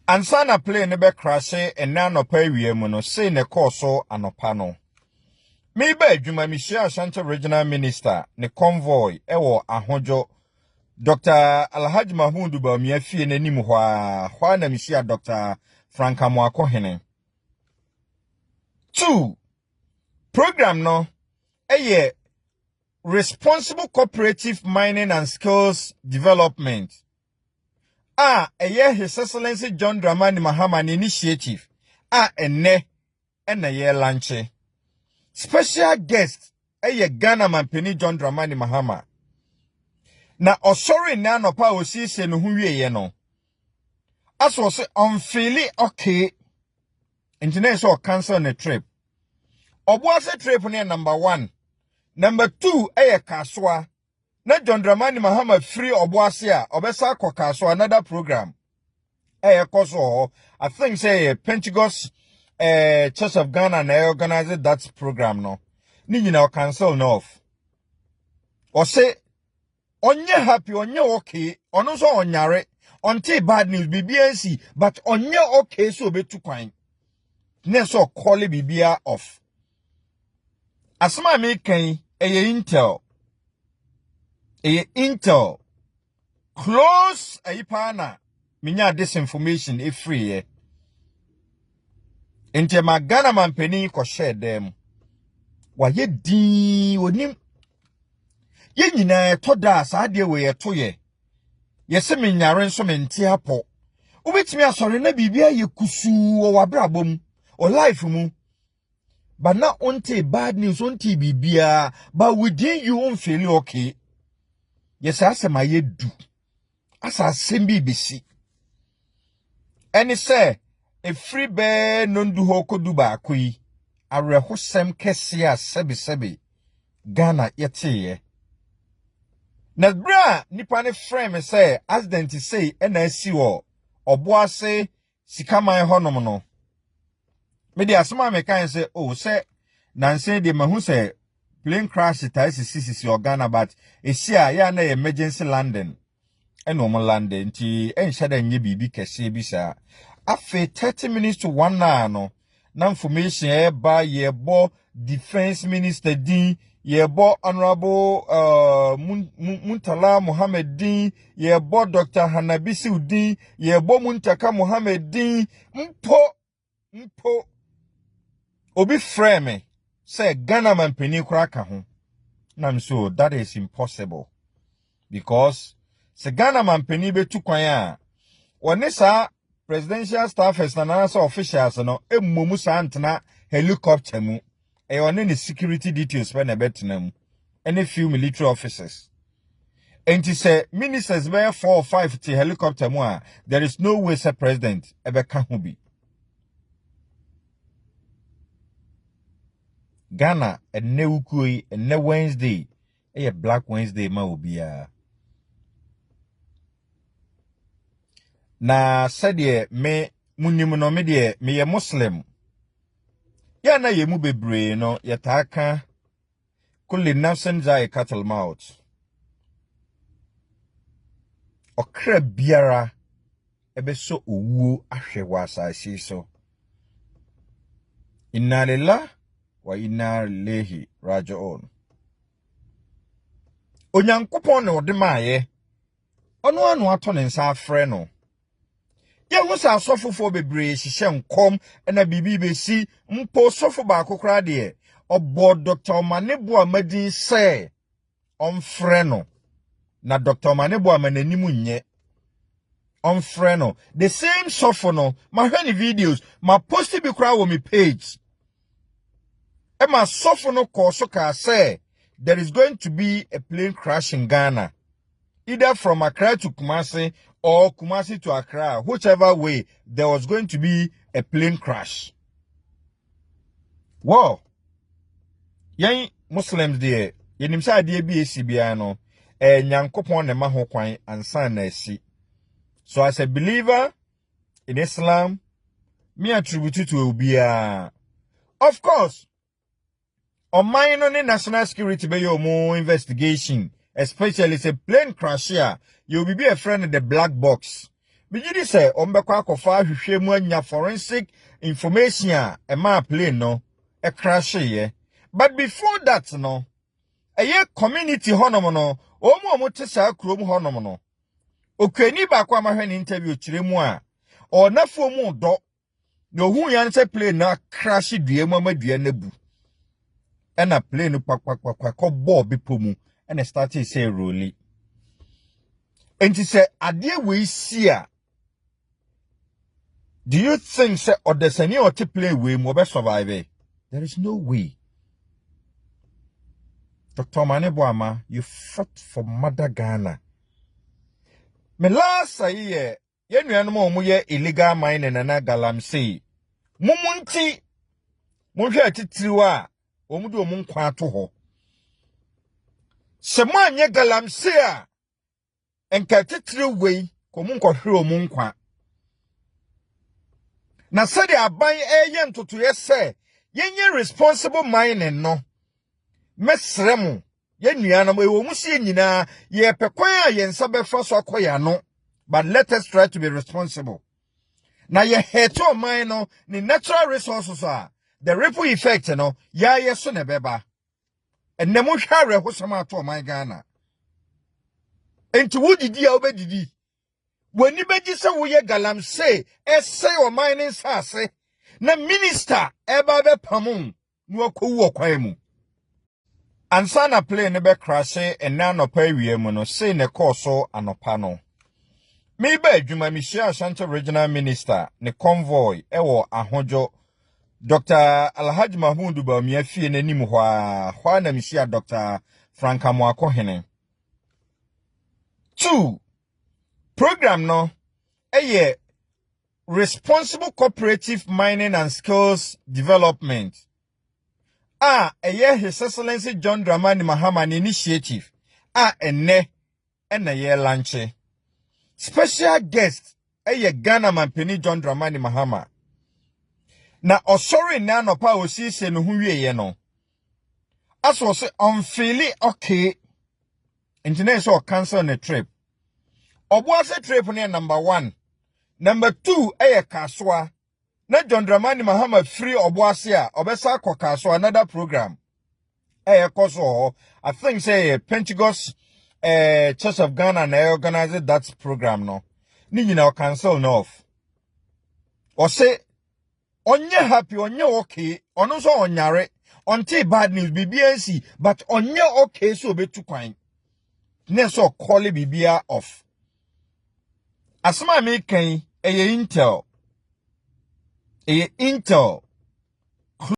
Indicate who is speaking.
Speaker 1: Ansana plane be crash and nano pay no say ne courso anopano. Maybe Juma Michelle Ashanti Regional Minister, ne convoy, ewo ahojo, Dr. Alhaji Mahmoud Bawumia fie n'anim hwa na Michelle Dr. Franka Mwako hene. 2. Program no, responsible cooperative mining and skills development. His Excellency John Dramani Mahama initiative. Ene lanche. Special guest, Ghana Mampeni John Dramani Mahama. Na osori na no pa osi se no hu wie no. Aso se onfili okay. Engineer so cancel the trip. Obuase trip ne number 1. Number 2 kaswa. Na John Dramani Mahama free obuase a obesa kwa kaswa another program. Koso I think say Pentecost Church of Ghana na organize that program no. Ni nyina cancel no off. O say onye happy onye okay ono so onyare until bad news BBNC but onye okay so betu kwan. Ne so call bibia off. Asma me kan intel close ayipana minya disinformation free ye. Ente magana mampeni ko share them. Wa ye di onim ye nyina toda saade we ye toye. Ye se menyare nso mente apo. Ubetimi asore na bibia ye kusu wo wabrabom o life mu. But now onte bad news onte bibia but within you won't feel okay. Yes asema ye do. Asa sembi bisi. Any say a free bear nondu hoko duba kui. Areho sem kesia sebi Ghana yete. Na bra nipa ne frame say accident say NSC oboase sikaman honom no. Me dey asoma me kan say say nanse de mahu say plane crash sisi Ghana but esia ya na emergency landing eno mo landing nti enhye nye bibi kese bi sa afe 30 minutes to 1 hour no na information eba yebo defense minister din yebo honorable Muntala Mohammed din yebo Dr. Hanabisi udin yebo Muntaka Mohammed din mpo obi frame say Ghana Mampeni kraka ho. Nam so that is impossible because se Ghana Mampeni betu kwan a woni sa presidential staffers na nasa officials no emmomu sa antena helicopter mu e woni ne security details pe na betena mu any few military officers enti say ministers be 4 or 5 to helicopter mu a there is no way say president ebeka ho bi. Ghana ene ukui ene Wednesday Black Wednesday ma obia na said me munim no me de me ye Muslim ya na ye mu bebre no yataka kulli nafsin zai cattle mouth okra biara ebeso owu ahwe wasase so inna lillahi wa inna ilaihi raji'un. Onyankopon ne ode maaye ono anu ato ne nsa afre no ye hu sa asofofo bebre hihye nkom na bibi besi mpo sofo ba akokra de obo Dr. Manebo Amadi say omfre no na Dr. Manebo amananimu nye omfre no the same sofo no ma hwani videos ma post bi kra wo me page. Emma Sofono Kosoka say there is going to be a plane crash in Ghana, either from Accra to Kumasi or Kumasi to Accra, whichever way there was going to be a plane crash. Wow. Yang Muslims there, yenimsa de BAC biano, nyankopon ne maho kwan ansa na esi. So as a believer in Islam, me attribute to ubia. Of course, on minor national security be your more investigation, especially it's a plane crash here. You'll be a friend of the black box. Bijidi say ombekwa akofa hwehwe mu anya forensic information a ma plane no e crash ye. But before that no, eye community honom no, omo te saa krom honom no. Okwani ba kwa mahwe ni interview kire mu a, o nafo mu do. No hu yan say plane na crash dua mu amadua na bu. Ena plane kwakwakwakwa ko ball bipo mu, ena start say roll. Enti say ade we see a, do you think say Odesani or to play we mo be survive? There is no way. Dr. Maneboama, you fought for Mother Ghana. Me last say ye nuanom mo ye illegal mining na galamsey. Mumunti monhwe atitiriwa omudu omunkwa ato ho. Se mo anye galamsey a enka titiriwe ko munkohwe omunkwa. Na sade aban eye ntoto ye se yenye responsible mining no mesremu ye nuanom ewo musie nyina ye pekwan a ye nsa befa so akoya no, but let us try to be responsible. Na ye heto mine no ni natural resources are the ripple effect no ya ye so ne beba enemu hware ho sama to man Ghana enti wodidi a obedidi wani beji se wo ye galamsey ese o mining sase na minister eba be pamon no akowu okwan mu ansa na plane be crash ena anopa awie mu no sei ne koso anopa no. Me ba adwuma mi share Ashanti Regional Minister ne convoy ewo ahojo Dr. Alhaji Mahmoud Bawumia fie n'anim hwa na mi share Dr. Franka Mwakohene. 2 program no responsible cooperative mining and skills development. His Excellency John Dramani Mahama initiative. Ene ye lanche. Special guest Ghana Mampeni John Dramani Mahama. Na osori na no pa osi se no hu wieye no. Aso se onfili okay. Engineer so cancel the trip. Obuase trip ne number 1. Number 2 kaswa. Na John Dramani Mahama free obuase a obesa kwa kaswa another program. Koso I think say Pentecost Church of Ghana na organize that program no. Ni nyina cancel no off. Or say onye happy onye okay ono so onyare until bad news BBNC but onye okay so betu kwan. Ne so call bibia off. Asma me kan eye intel